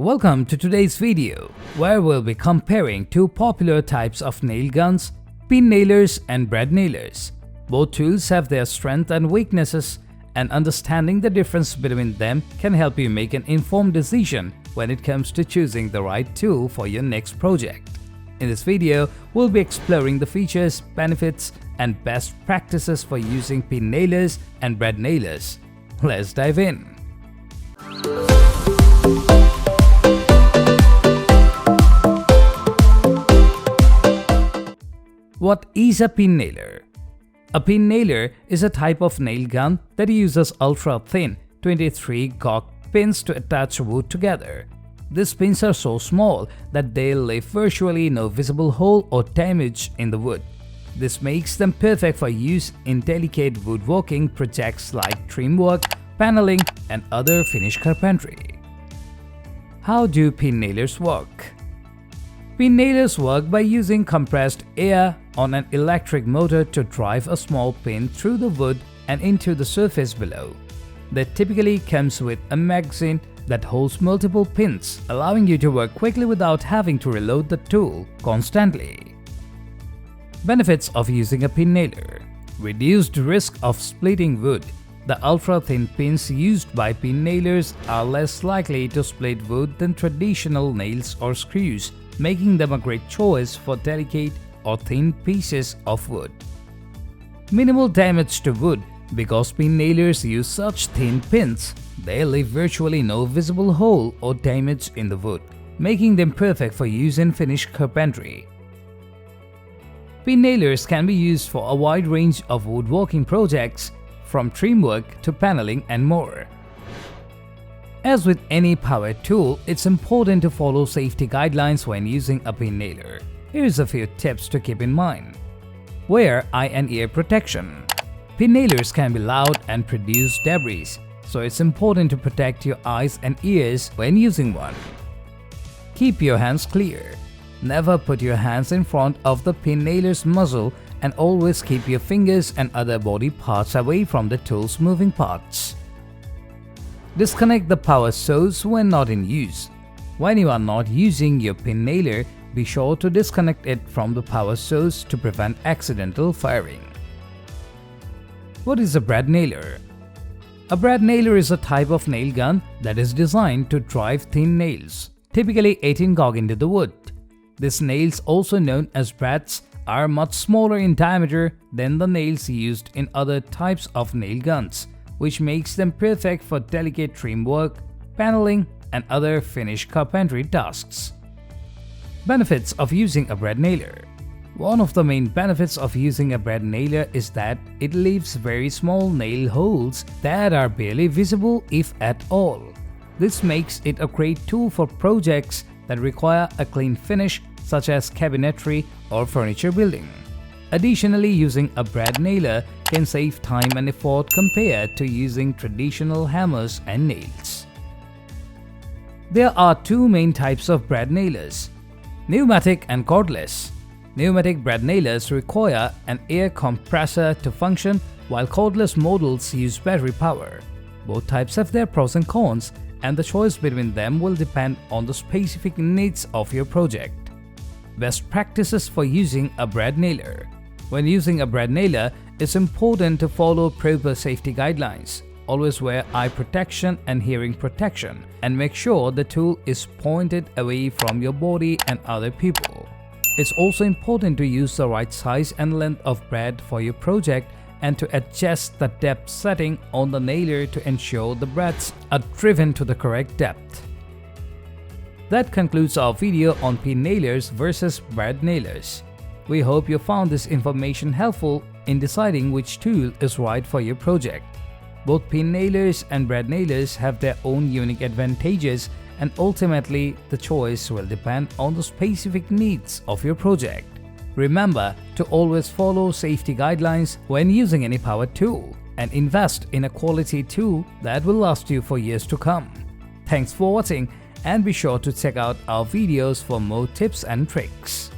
Welcome to today's video, where we'll be comparing two popular types of nail guns, pin nailers and brad nailers. Both tools have their strengths and weaknesses, and understanding the difference between them can help you make an informed decision when it comes to choosing the right tool for your next project. In this video, we'll be exploring the features, benefits, and best practices for using pin nailers and brad nailers. Let's dive in. What is a pin nailer? A pin nailer is a type of nail gun that uses ultra-thin 23 gauge pins to attach wood together. These pins are so small that they leave virtually no visible hole or damage in the wood. This makes them perfect for use in delicate woodworking projects like trim work, paneling, and other finished carpentry. How do pin nailers work? Pin nailers work by using compressed air on an electric motor to drive a small pin through the wood and into the surface below. They typically comes with a magazine that holds multiple pins, allowing you to work quickly without having to reload the tool constantly. Benefits of using a pin nailer: reduced risk of splitting wood. The ultra-thin pins used by pin nailers are less likely to split wood than traditional nails or screws, making them a great choice for delicate or thin pieces of wood. Minimal damage to wood. Because pin nailers use such thin pins, they leave virtually no visible hole or damage in the wood, making them perfect for use in finished carpentry. Pin nailers can be used for a wide range of woodworking projects, from trim work to paneling and more. As with any power tool, it's important to follow safety guidelines when using a pin nailer. Here's a few tips to keep in mind. Wear eye and ear protection. Pin nailers can be loud and produce debris, so it's important to protect your eyes and ears when using one. Keep your hands clear. Never put your hands in front of the pin nailer's muzzle, and always keep your fingers and other body parts away from the tool's moving parts. Disconnect the power source when not in use. When you are not using your pin nailer, be sure to disconnect it from the power source to prevent accidental firing. What is a brad nailer? A brad nailer is a type of nail gun that is designed to drive thin nails, typically 18 gauge, into the wood. These nails, also known as brads, are much smaller in diameter than the nails used in other types of nail guns, which makes them perfect for delicate trim work, paneling, and other finished carpentry tasks. Benefits of using a brad nailer. One of the main benefits of using a brad nailer is that it leaves very small nail holes that are barely visible, if at all. This makes it a great tool for projects that require a clean finish, such as cabinetry or furniture building. Additionally, using a brad nailer can save time and effort compared to using traditional hammers and nails. There are two main types of brad nailers: pneumatic and cordless. Pneumatic brad nailers require an air compressor to function, while cordless models use battery power. Both types have their pros and cons, and the choice between them will depend on the specific needs of your project. Best practices for using a brad nailer. When using a brad nailer, it's important to follow proper safety guidelines. Always wear eye protection and hearing protection, and make sure the tool is pointed away from your body and other people. It's also important to use the right size and length of brad for your project, and to adjust the depth setting on the nailer to ensure the brads are driven to the correct depth. That concludes our video on pin nailers versus brad nailers. We hope you found this information helpful in deciding which tool is right for your project. Both pin nailers and brad nailers have their own unique advantages, and ultimately the choice will depend on the specific needs of your project. Remember to always follow safety guidelines when using any power tool, and invest in a quality tool that will last you for years to come. Thanks for watching, and be sure to check out our videos for more tips and tricks.